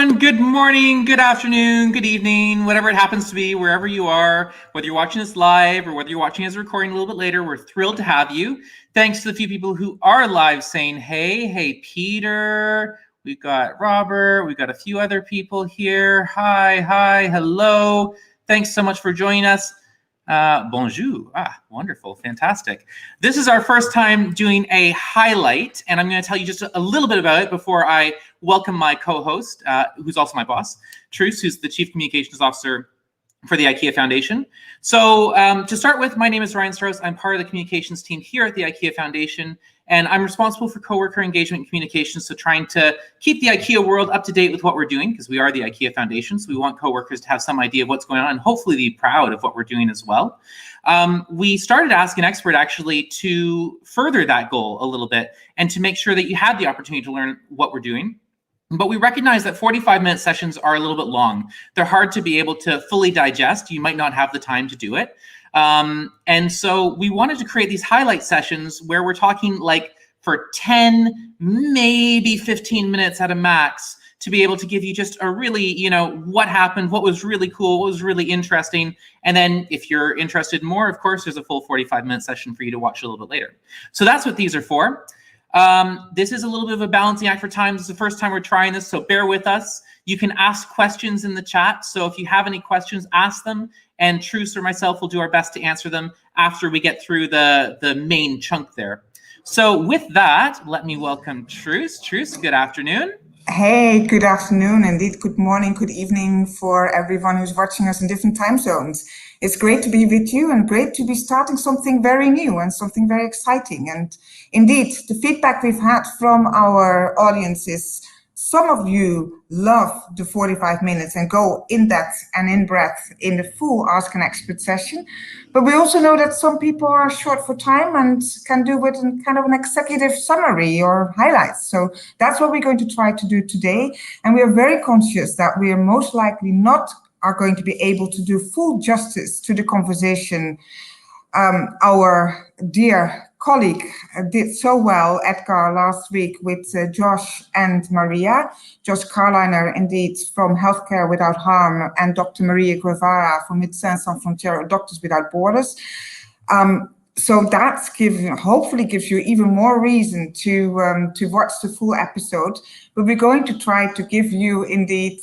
everyone. Good morning, good afternoon, good evening, whatever it happens to be, wherever you are, whether you're watching this live or whether you're watching as a recording a little bit later, we're thrilled to have you. Thanks to the few people who are live saying, hey, Peter, we've got Robert, we've got a few other people here. Hi, hello. Thanks so much for joining us. Bonjour. Wonderful. Fantastic. This is our first time doing a highlight, and I'm going to tell you just a little bit about it before I welcome my co-host, who's also my boss, Truus, who's the Chief Communications Officer for the IKEA Foundation. So to start with, my name is Ryan Strauss. I'm part of the communications team here at the IKEA Foundation, and I'm responsible for coworker engagement and communications, so trying to keep the IKEA world up to date with what we're doing, because we are the IKEA Foundation, so we want coworkers to have some idea of what's going on and hopefully be proud of what we're doing as well. We started Ask an Expert actually to further that goal a little bit and to make sure that you had the opportunity to learn what we're doing. But we recognize that 45-minute sessions are a little bit long. They're hard to be able to fully digest. You might not have the time to do it. And so we wanted to create these highlight sessions where we're talking like for 10, maybe 15 minutes at a max to be able to give you just a really, what happened, what was really cool, what was really interesting. And then if you're interested more, of course, there's a full 45-minute session for you to watch a little bit later. So that's what these are for. This is a little bit of a balancing act for time. This is the first time we're trying this, so bear with us. You can ask questions in the chat. So if you have any questions, ask them, and Truus or myself will do our best to answer them after we get through the main chunk there. So with that, let me welcome Truus. Truus, good afternoon. Hey, good afternoon. Indeed, good morning, good evening for everyone who's watching us in different time zones. It's great to be with you and great to be starting something very new and something very exciting. And indeed, the feedback we've had from our audience is some of you love the 45 minutes and go in depth and in breadth in the full Ask an Expert session. But we also know that some people are short for time and can do with kind of an executive summary or highlights. So that's what we're going to try to do today. And we are very conscious that we are most likely not are going to be able to do full justice to the conversation our dear colleague did so well, Edgar, last week with Josh and Maria. Josh Karliner, indeed, from Healthcare Without Harm, and Dr. Maria Guevara from Médecins Sans Frontières, Doctors Without Borders. So that hopefully gives you even more reason to watch the full episode. But we're going to try to give you indeed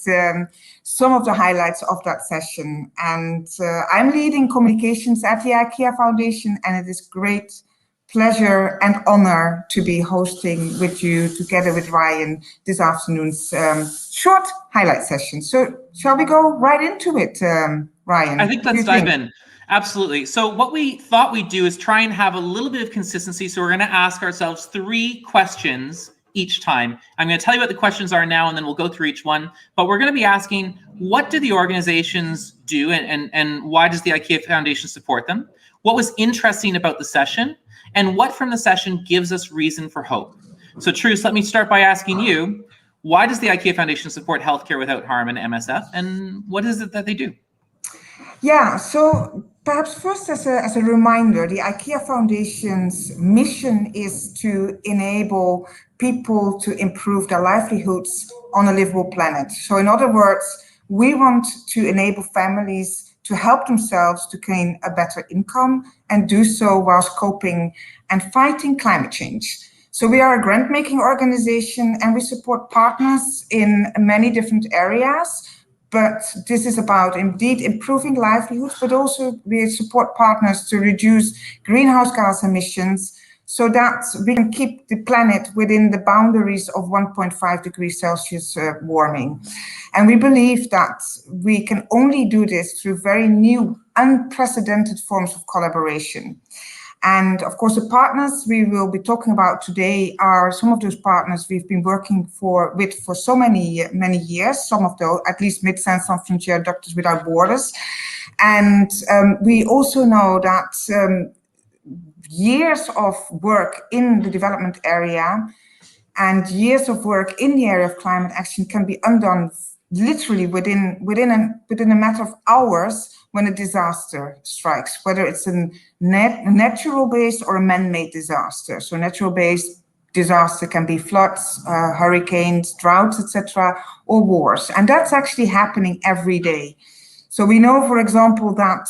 some of the highlights of that session. And I'm leading communications at the IKEA Foundation, and it is great pleasure and honor to be hosting with you together with Ryan this afternoon's short highlight session. So shall we go right into it, Ryan? I think let's dive in. Absolutely. So what we thought we'd do is try and have a little bit of consistency. So we're going to ask ourselves 3 questions each time. I'm going to tell you what the questions are now, and then we'll go through each one. But we're going to be asking, what do the organizations do, and why does the IKEA Foundation support them? What was interesting about the session? And what from the session gives us reason for hope? So Truus, let me start by asking you, why does the IKEA Foundation support Healthcare Without Harm and MSF, and what is it that they do? Yeah, so perhaps first as a reminder, the IKEA Foundation's mission is to enable people to improve their livelihoods on a livable planet. So in other words, we want to enable families to help themselves to gain a better income and do so whilst coping and fighting climate change. So we are a grant-making organization and we support partners in many different areas. But this is about indeed improving livelihoods, but also we support partners to reduce greenhouse gas emissions so that we can keep the planet within the boundaries of 1.5 degrees Celsius warming. And we believe that we can only do this through very new, unprecedented forms of collaboration. And of course, the partners we will be talking about today are some of those partners we've been working with for so many years, some of those, at least Médecins Sans Frontières, Doctors Without Borders. And we also know that years of work in the development area and years of work in the area of climate action can be undone literally within a matter of hours when a disaster strikes, whether it's a natural based or a man-made disaster. So natural based disaster can be floods, hurricanes, droughts, etc., or wars. And that's actually happening every day. So we know, for example, that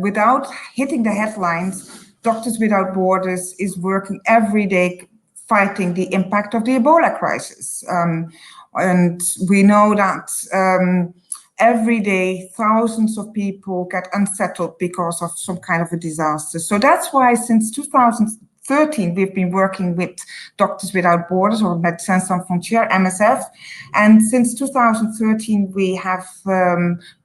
without hitting the headlines, Doctors Without Borders is working every day fighting the impact of the Ebola crisis. And we know that every day, thousands of people get unsettled because of some kind of a disaster. So that's why since 2013, we've been working with Doctors Without Borders, or Médecins Sans Frontières, MSF. And since 2013, we have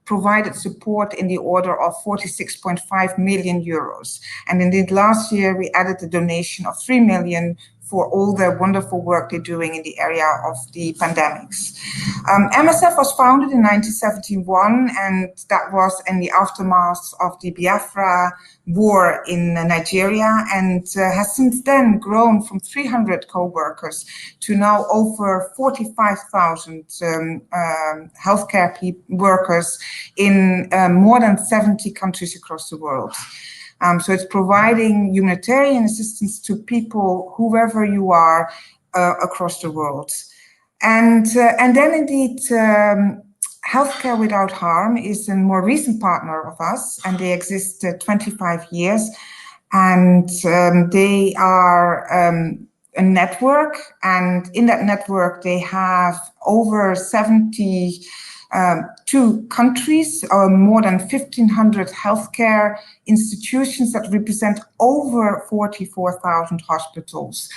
provided support in the order of 46.5 million euros. And indeed, last year, we added a donation of 3 million for all the wonderful work they're doing in the area of the pandemics. MSF was founded in 1971, and that was in the aftermath of the Biafra war in Nigeria, and has since then grown from 300 co-workers to now over 45,000 healthcare workers in more than 70 countries across the world. So it's providing humanitarian assistance to people, whoever you are, across the world. And then indeed, Healthcare Without Harm is a more recent partner of us, and they exist 25 years. And they are a network, and in that network, they have over 72 countries, or more than 1,500 healthcare institutions that represent over 44,000 hospitals.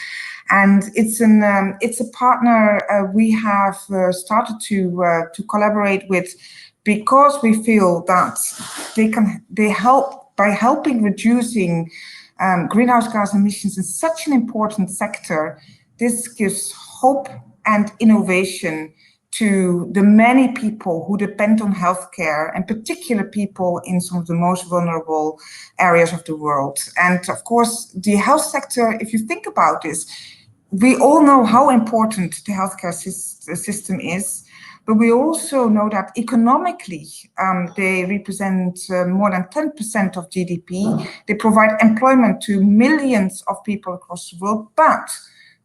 And it's a partner we have started to collaborate with, because we feel that they help by helping reducing greenhouse gas emissions in such an important sector. This gives hope and innovation to the many people who depend on healthcare, and particular people in some of the most vulnerable areas of the world. And of course, the health sector, if you think about this, we all know how important the healthcare system is, but we also know that economically, they represent more than 10% of GDP. They provide employment to millions of people across the world, but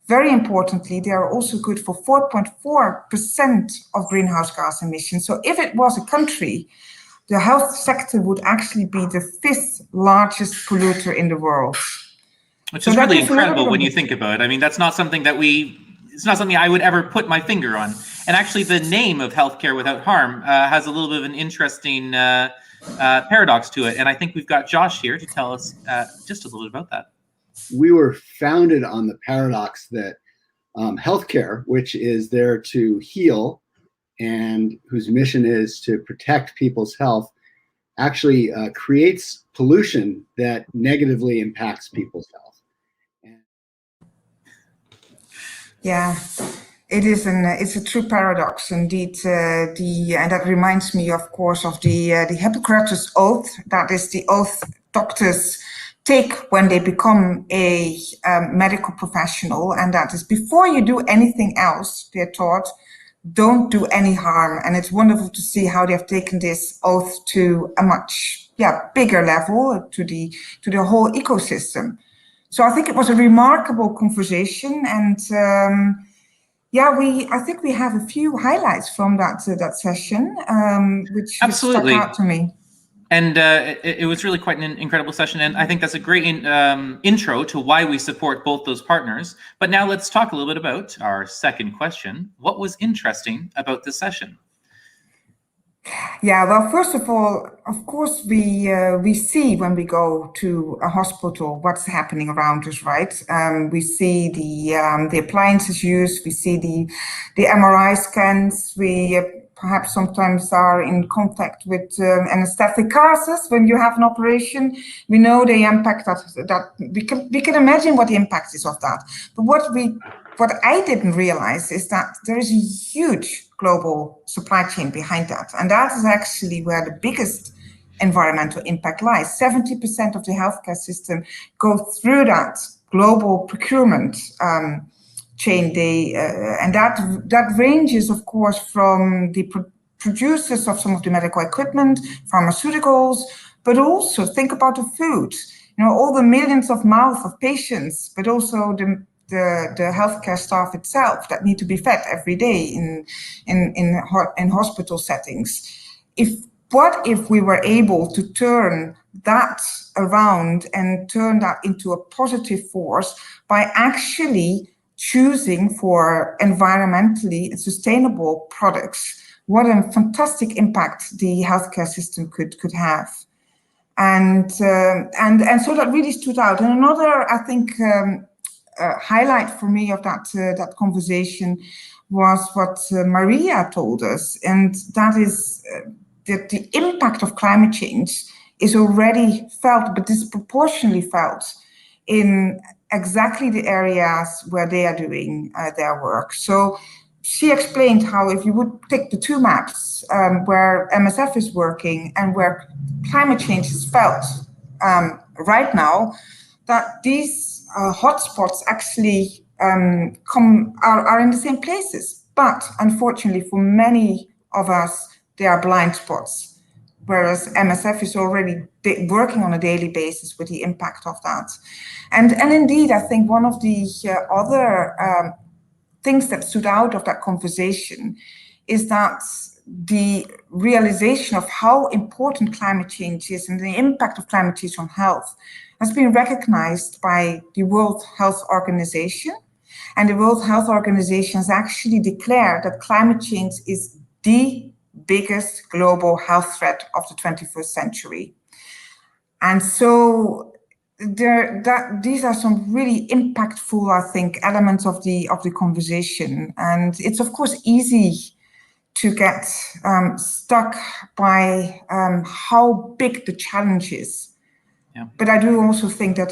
very importantly, they are also good for 4.4% of greenhouse gas emissions. So if it was a country, the health sector would actually be the 5th largest polluter in the world. Which is really incredible when you think about it. I mean, that's not something that it's not something I would ever put my finger on. And actually the name of Healthcare Without Harm has a little bit of an interesting paradox to it. And I think we've got Josh here to tell us just a little bit about that. We were founded on the paradox that healthcare, which is there to heal and whose mission is to protect people's health, actually creates pollution that negatively impacts people's health. Yeah, it is it's a true paradox indeed. And that reminds me, of course, of the Hippocrates Oath. That is the oath doctors take when they become a medical professional, and that is before you do anything else, they're taught, don't do any harm. And it's wonderful to see how they have taken this oath to a much bigger level, to the whole ecosystem. So I think it was a remarkable conversation, and I think we have a few highlights from that session, which stuck out to me. And it was really quite an incredible session, and I think that's a great intro to why we support both those partners. But now let's talk a little bit about our second question. What was interesting about this session? Yeah, well, first of all, of course, we see when we go to a hospital what's happening around us, right? We see the appliances used, we see the MRI scans, we perhaps sometimes are in contact with anesthetic gases when you have an operation. We know the impact that we can imagine what the impact is of that. But what I didn't realize is that there is a huge global supply chain behind that. And that is actually where the biggest environmental impact lies. 70% of the healthcare system go through that global procurement chain. And that ranges, of course, from the producers of some of the medical equipment, pharmaceuticals, but also think about the food. You know, all the millions of mouths of patients, but also the the healthcare staff itself that need to be fed every day in hospital settings. What if we were able to turn that around and turn that into a positive force by actually choosing for environmentally sustainable products? What a fantastic impact the healthcare system could have. And so that really stood out. And another, I think, highlight for me of that conversation was what Maria told us, and that is that the impact of climate change is already felt, but disproportionately felt in exactly the areas where they are doing their work. So she explained how if you would take the two maps where MSF is working and where climate change is felt right now, that these hotspots actually are in the same places. But unfortunately, for many of us, they are blind spots, whereas MSF is already working on a daily basis with the impact of that. And indeed, I think one of the other things that stood out of that conversation is that the realization of how important climate change is and the impact of climate change on health has been recognized by the World Health Organization. And the World Health Organization has actually declared that climate change is the biggest global health threat of the 21st century. And so these are some really impactful, I think, elements of the conversation. And it's of course easy to get stuck by how big the challenge is. Yeah. But I do also think that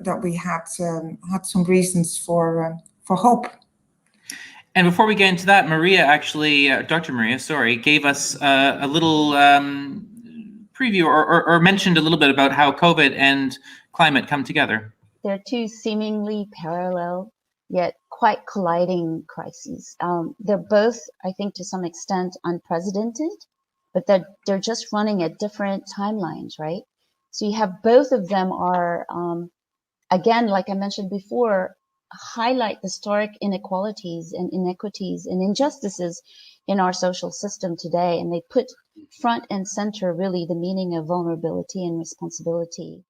that we had some reasons for hope. And before we get into that, Maria actually, Dr. Maria, sorry, gave us a little preview or mentioned a little bit about how COVID and climate come together. They're two seemingly parallel yet quite colliding crises. They're both, I think, to some extent unprecedented, but they're just running at different timelines, right? So you have both of them are, again, like I mentioned before, highlight the historic inequalities and inequities and injustices in our social system today. And they put front and center really the meaning of vulnerability and responsibility.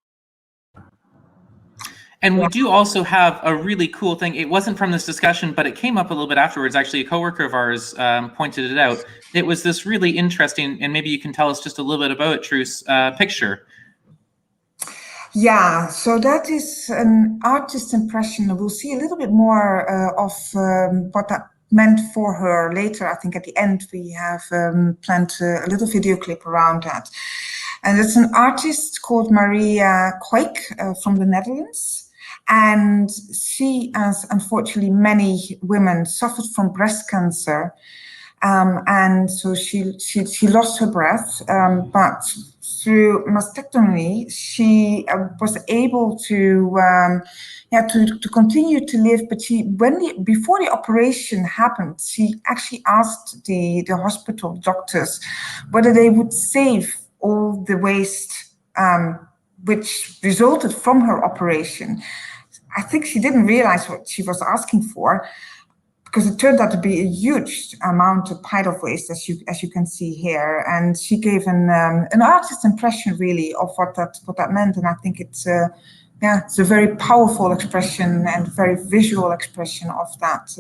And we do also have a really cool thing. It wasn't from this discussion, but it came up a little bit afterwards. Actually, a coworker of ours pointed it out. It was this really interesting, and maybe you can tell us just a little bit about it, Truus, picture. Yeah, so that is an artist impression. We'll see a little bit more of what that meant for her later. I think at the end we have planned a little video clip around that. And it's an artist called Maria Kwijk from the Netherlands. And she, as unfortunately many women, suffered from breast cancer. And so she lost her breath, but through mastectomy, she was able to continue to live. But before the operation happened, she actually asked the hospital doctors whether they would save all the waste which resulted from her operation. I think she didn't realize what she was asking for, because it turned out to be a huge amount of pile of waste, as you can see here. And she gave an artist's impression really of what that meant. And I think it's a very powerful expression and very visual expression of that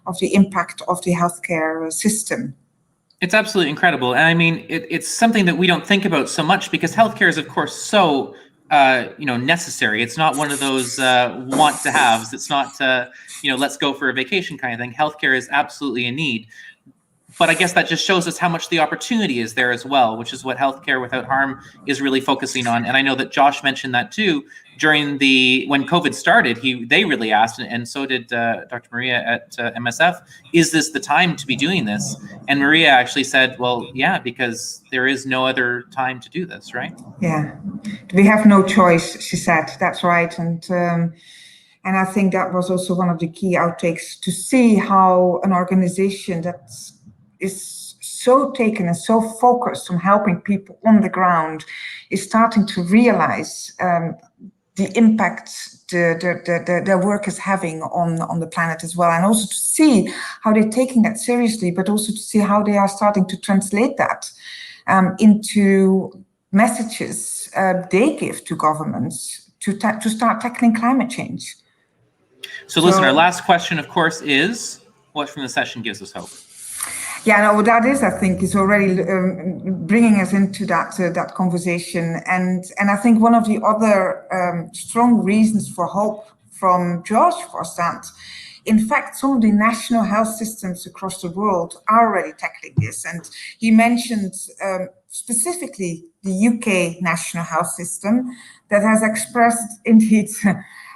of the impact of the healthcare system. It's absolutely incredible. And I mean, it's something that we don't think about so much because healthcare is, of course, so necessary. It's not one of those want to haves. It's not let's go for a vacation kind of thing. Healthcare is absolutely a need. But I guess that just shows us how much the opportunity is there as well, which is what Healthcare Without Harm is really focusing on. And I know that Josh mentioned that too during when COVID started. They really asked, and so did Dr. Maria at MSF, is this the time to be doing this? And Maria actually said, well, yeah, because there is no other time to do this, right? Yeah, we have no choice, she said. That's right. And I think that was also one of the key outtakes, to see how an organization that is so taken and so focused on helping people on the ground is starting to realize the impact their work is having on the planet as well, and also to see how they're taking that seriously, but also to see how they are starting to translate that into messages they give to governments to start tackling climate change. So listen, our last question, of course, is what from the session gives us hope? Yeah, no, that is, I think, is already bringing us into that conversation, and I think one of the other strong reasons for hope from Josh was that, in fact, some of the national health systems across the world are already tackling this, and he mentioned specifically the UK national health system that has expressed indeed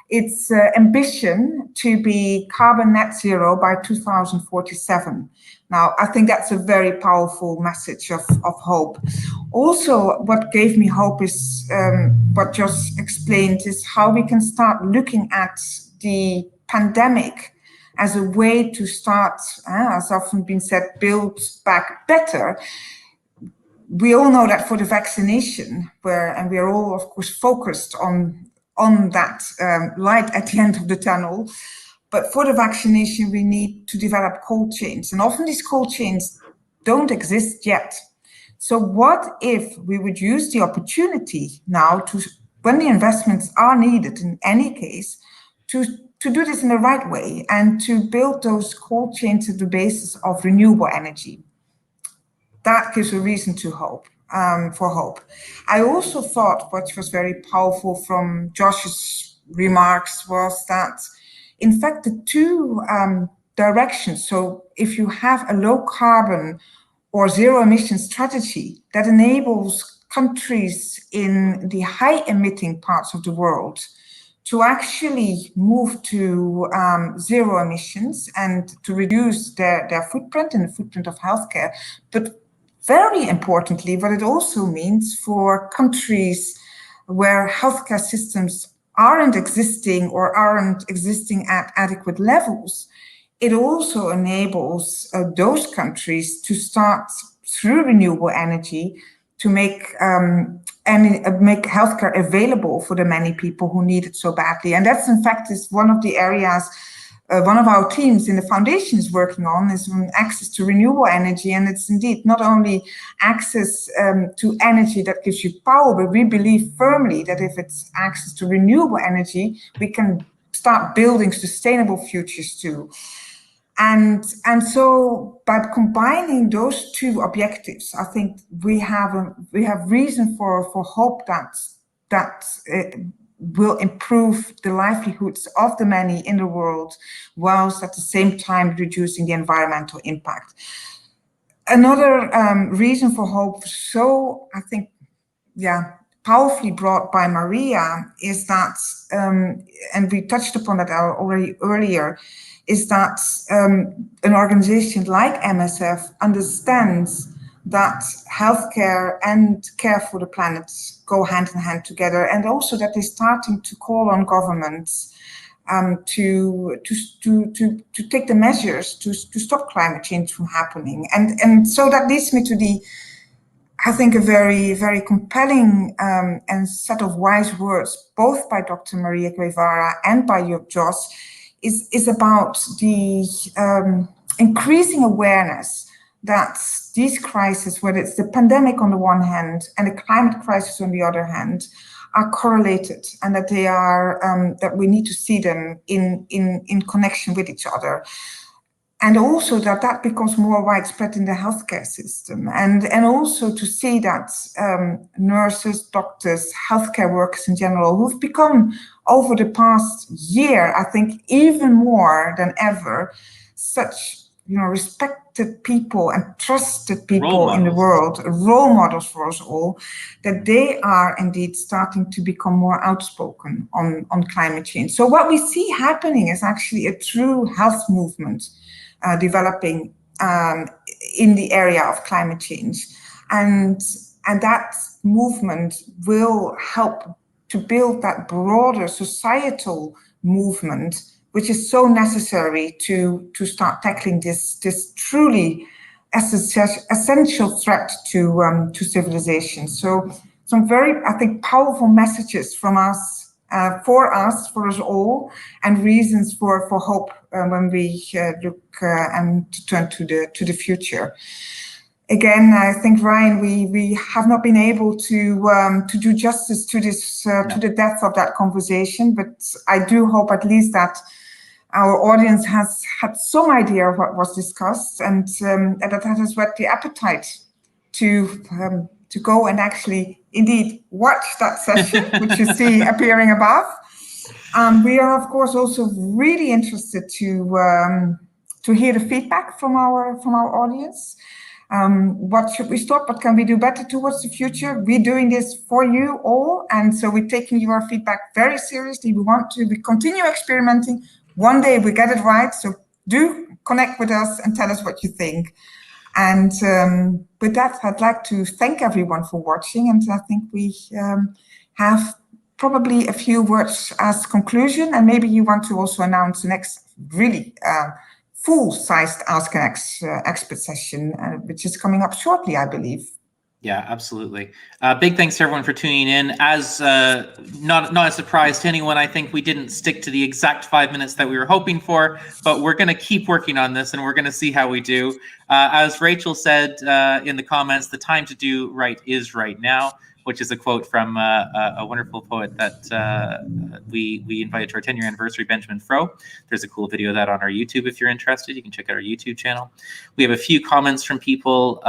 its ambition to be carbon net zero by 2047. Now, I think that's a very powerful message of hope. Also, what gave me hope is what Josh explained, is how we can start looking at the pandemic as a way to start, as often been said, build back better. We all know that for the vaccination, and we are all, of course, focused on that light at the end of the tunnel. But for the vaccination, we need to develop cold chains. And often these cold chains don't exist yet. So what if we would use the opportunity now to, when the investments are needed in any case, to do this in the right way and to build those cold chains at the basis of renewable energy? That gives a reason to hope. For hope. I also thought what was very powerful from Josh's remarks was that, in fact, the two directions, so if you have a low carbon or zero emission strategy that enables countries in the high emitting parts of the world to actually move to zero emissions and to reduce their footprint and the footprint of healthcare, but very importantly, what it also means for countries where healthcare systems aren't existing at adequate levels, it also enables those countries to start through renewable energy to make healthcare available for the many people who need it so badly. And that's, in fact, is one of the areas one of our teams in the foundation is working on, is access to renewable energy. And it's indeed not only access to energy that gives you power, but we believe firmly that if it's access to renewable energy, we can start building sustainable futures too. And so by combining those two objectives, I think we have reason for hope that will improve the livelihoods of the many in the world, whilst at the same time reducing the environmental impact. Another reason for hope, so I think, powerfully brought by Maria, is that, and we touched upon that already earlier, is that an organization like MSF understands that healthcare and care for the planet go hand in hand together, and also that they're starting to call on governments to take the measures to stop climate change from happening. And so that leads me to I think a very, very compelling and set of wise words, both by Dr. Maria Guevara and by Josh, is about the increasing awareness that these crises, whether it's the pandemic on the one hand and the climate crisis on the other hand, are correlated, and that they are that we need to see them in connection with each other, and also that becomes more widespread in the healthcare system, and also to see that nurses, doctors, healthcare workers in general, who've become over the past year, I think even more than ever, such respected people and trusted people in the world, role models for us all, that they are indeed starting to become more outspoken on climate change. So what we see happening is actually a true health movement developing in the area of climate change. And that movement will help to build that broader societal movement, which is so necessary to start tackling this truly essential threat to civilization. So some very, I think, powerful messages from us for us all, and reasons for hope when we look and turn to the future. Again, I think, Ryan, we have not been able to do justice to this to the depth of that conversation, but I do hope at least that our audience has had some idea of what was discussed, and that has whet the appetite to go and actually indeed watch that session, which you see appearing above. We are, of course, also really interested to hear the feedback from our audience. What should we stop? What can we do better towards the future? We're doing this for you all, and so we're taking your feedback very seriously. We continue experimenting. One day we get it right, so do connect with us and tell us what you think. And with that, I'd like to thank everyone for watching, and I think we have probably a few words as conclusion, and maybe you want to also announce the next really full-sized Ask an Expert session, which is coming up shortly, I believe. Yeah, absolutely. Big thanks to everyone for tuning in. As not a surprise to anyone, I think we didn't stick to the exact 5 minutes that we were hoping for, but we're going to keep working on this, and we're going to see how we do. As Rachel said in the comments, the time to do right is right now, which is a quote from a wonderful poet that we invited to our 10-year anniversary, Benjamin Froh. There's a cool video of that on our YouTube if you're interested. You can check out our YouTube channel. We have a few comments from people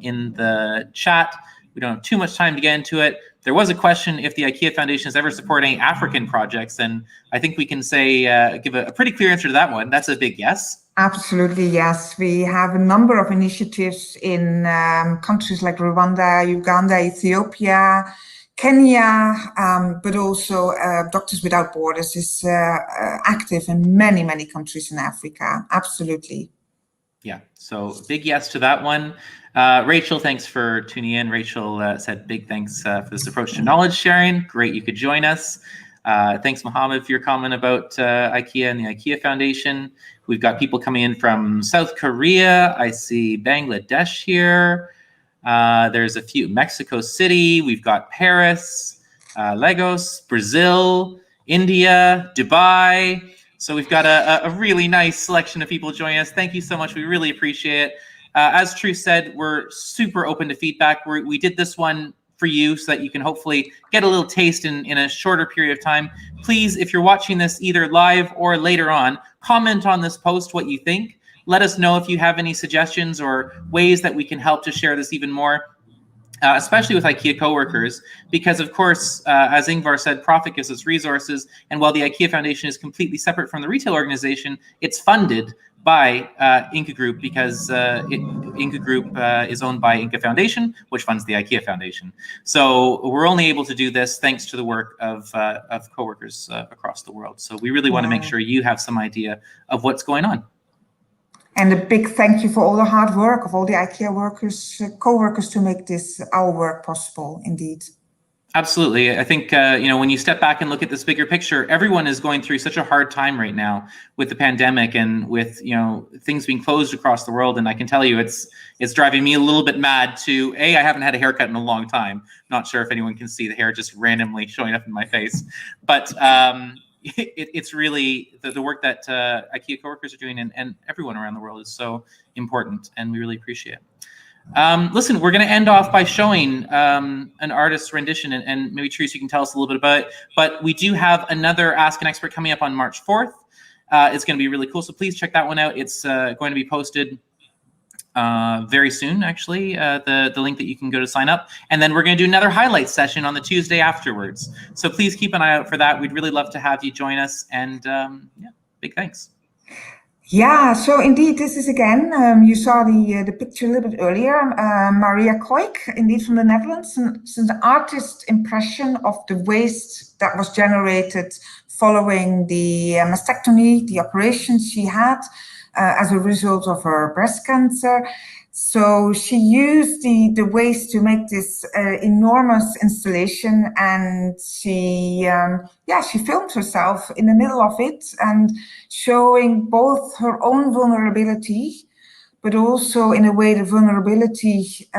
in the chat. We don't have too much time to get into it. There was a question if the IKEA Foundation is ever supporting African projects, and I think we can say give a pretty clear answer to that one. That's a big yes. Absolutely, yes. We have a number of initiatives in countries like Rwanda, Uganda, Ethiopia, Kenya, but also Doctors Without Borders is active in many, many countries in Africa. Absolutely. Yeah, so big yes to that one. Rachel, thanks for tuning in. Rachel said big thanks for this approach to knowledge sharing. Great you could join us. Thanks, Mohammed, for your comment about IKEA and the IKEA Foundation. We've got people coming in from South Korea. I see Bangladesh here. There's a few, Mexico City. We've got Paris, Lagos, Brazil, India, Dubai. So we've got a really nice selection of people joining us. Thank you so much. We really appreciate it. As Truus said, we're super open to feedback. We did this one for you so that you can hopefully get a little taste in a shorter period of time. Please, if you're watching this either live or later on, comment on this post what you think. Let us know if you have any suggestions or ways that we can help to share this even more, especially with IKEA coworkers, because of course, as Ingvar said, profit gives us resources. And while the IKEA Foundation is completely separate from the retail organization, it's funded by Inca Group because Inca Group is owned by Inca Foundation, which funds the IKEA Foundation. So we're only able to do this thanks to the work of coworkers across the world. So we really want to make sure you have some idea of what's going on. And a big thank you for all the hard work of all the IKEA workers, co-workers, to make this our work possible, indeed. Absolutely. I think, when you step back and look at this bigger picture, everyone is going through such a hard time right now with the pandemic and with, things being closed across the world. And I can tell you it's driving me a little bit mad to, I haven't had a haircut in a long time. Not sure if anyone can see the hair just randomly showing up in my face. But it's really the work that IKEA coworkers are doing and everyone around the world is so important. And we really appreciate it. Listen, we're going to end off by showing an artist's rendition, and maybe Truus, you can tell us a little bit about it. But we do have another Ask an Expert coming up on March 4th. It's going to be really cool, so please check that one out. It's going to be posted very soon, actually, the link that you can go to sign up. And then we're going to do another highlight session on the Tuesday afterwards. So please keep an eye out for that. We'd really love to have you join us. And big thanks. Yeah, so indeed, this is again, you saw the picture a little bit earlier, Maria Koik, indeed from the Netherlands. And it's an artist's impression of the waste that was generated following the mastectomy, the operation she had as a result of her breast cancer. So she used the waste to make this enormous installation, and she filmed herself in the middle of it and showing both her own vulnerability, but also in a way the vulnerability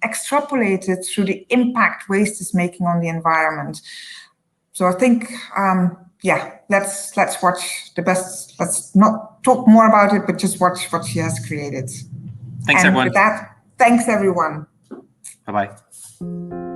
extrapolated through the impact waste is making on the environment. So I think, let's watch the best. Let's not talk more about it, but just watch what she has created. Thanks, and everyone. With that, thanks everyone. Bye-bye.